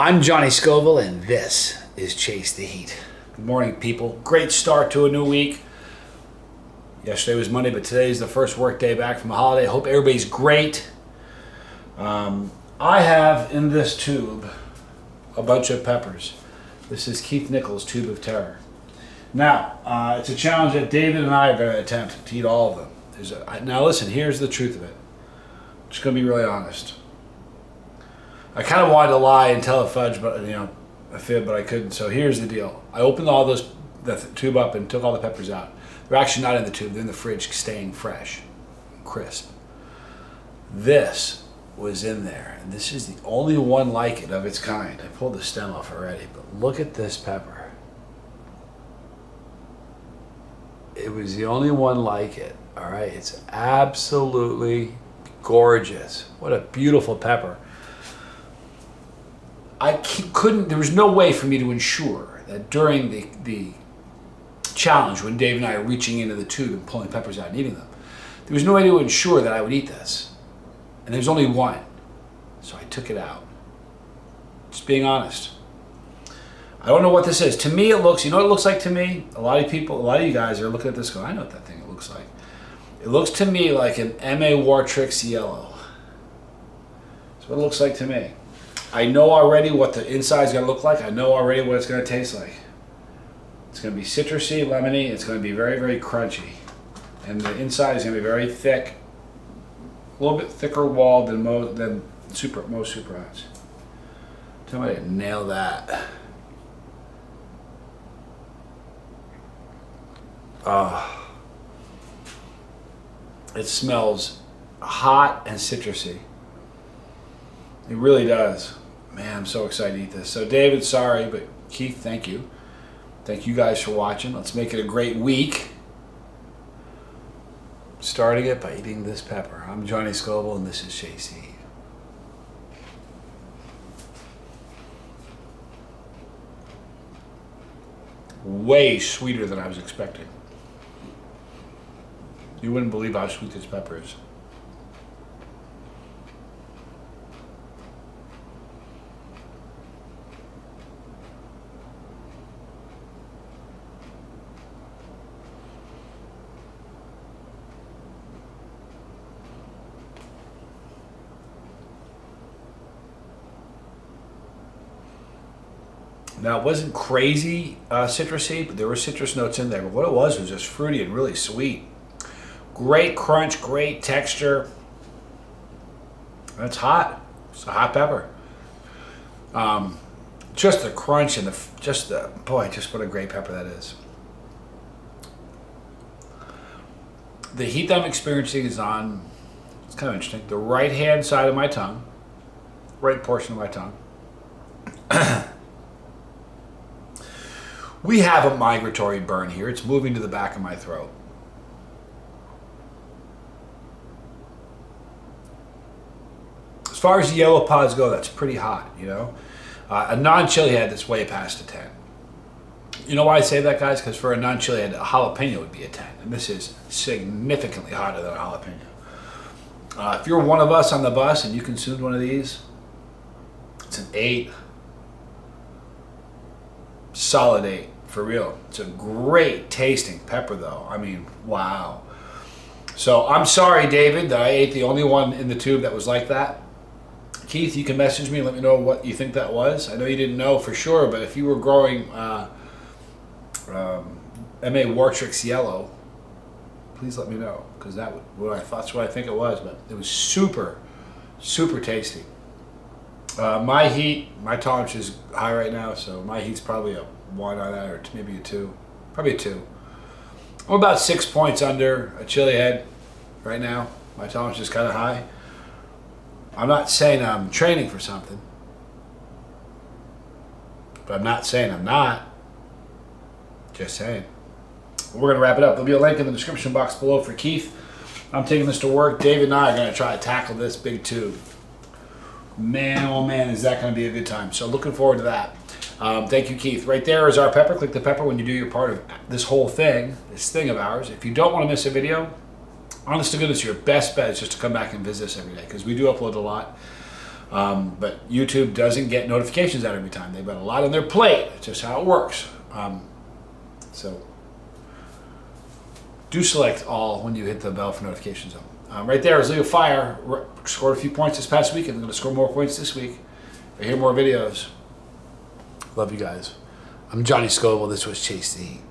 I'm Johnny Scoville, and this is Chase the Heat. Good morning, people. Great start to a new week. Yesterday was Monday, but today is the first work day back from the holiday. Hope everybody's great. I have in this tube a bunch of peppers. This is Keith Nichols' Tube of Terror. Now, it's a challenge that David and I are going to attempt to eat all of them. Now listen, here's the truth of it. I'm just going to be really honest. I kind of wanted to lie and tell a fudge, but a fib, but I couldn't. So here's the deal: I opened the tube up and took all the peppers out. They're actually not in the tube; they're in the fridge, staying fresh, crisp. This was in there, and this is the only one like it of its kind. I pulled the stem off already, but look at this pepper. It was the only one like it. All right, it's absolutely gorgeous. What a beautiful pepper. There was no way for me to ensure that during the challenge, when Dave and I are reaching into the tube and pulling peppers out and eating them, there was no way to ensure that I would eat this. And there's only one. So I took it out. Just being honest. I don't know what this is. To me, it looks, you know what it looks like to me? A lot of you guys are looking at this going, I know what that thing looks like. It looks to me like an M.A. Wartrix yellow. That's what it looks like to me. I know already what the inside's going to look like. I know already what it's going to taste like. It's going to be citrusy, lemony. It's going to be very, very crunchy. And the inside is going to be very thick. A little bit thicker walled than most super hats. Tell me I didn't nail that. It smells hot and citrusy. It really does. Man, I'm so excited to eat this. So David, sorry, but Keith, thank you. Thank you guys for watching. Let's make it a great week. Starting it by eating this pepper. I'm Johnny Scoville, and this is Chase the Heat. Way sweeter than I was expecting. You wouldn't believe how sweet this pepper is. Now, it wasn't crazy citrusy, but there were citrus notes in there. But what it was just fruity and really sweet. Great crunch, great texture. That's hot. It's a hot pepper. Just the crunch and just what a great pepper that is. The heat that I'm experiencing is on, it's kind of interesting, the right-hand side of my tongue, right portion of my tongue. We have a migratory burn here. It's moving to the back of my throat. As far as the yellow pods go, that's pretty hot, you know. A non-chili head that's way past a 10. You know why I say that, guys? Because for a non-chili head, a jalapeno would be a 10. And this is significantly hotter than a jalapeno. If you're one of us on the bus and you consumed one of these, it's an 8. Solid 8, for real. It's a great tasting pepper, though. I mean, wow. So I'm sorry, David, that I ate the only one in the tube that was like that. Keith, you can message me and let me know what you think that was. I know you didn't know for sure, but if you were growing M.A. Wartrix yellow, please let me know, because that's what I think it was. But it was super, super tasty. My tolerance is high right now, so my heat's probably a 1 on that, or maybe a 2. Probably a 2. I'm about 6 points under a chili head right now. My tolerance is kind of high. I'm not saying I'm training for something, but I'm not saying I'm not. Just saying. We're going to wrap it up. There'll be a link in the description box below for Keith. I'm taking this to work. David and I are going to try to tackle this big tube. Man, oh man, is that going to be a good time. So looking forward to that. Thank you, Keith. Right there is our pepper. Click the pepper when you do your part of this whole thing, this thing of ours. If you don't want to miss a video, honest to goodness, your best bet is just to come back and visit us every day, because we do upload a lot. But YouTube doesn't get notifications out every time. They've got a lot on their plate. It's just how it works. So do select all when you hit the bell for notifications. Right there is Leo Fire. Scored a few points this past week, and I'm going to score more points this week. If I hear more videos. Love you guys. I'm Johnny Scoville. This was Chase the Heat.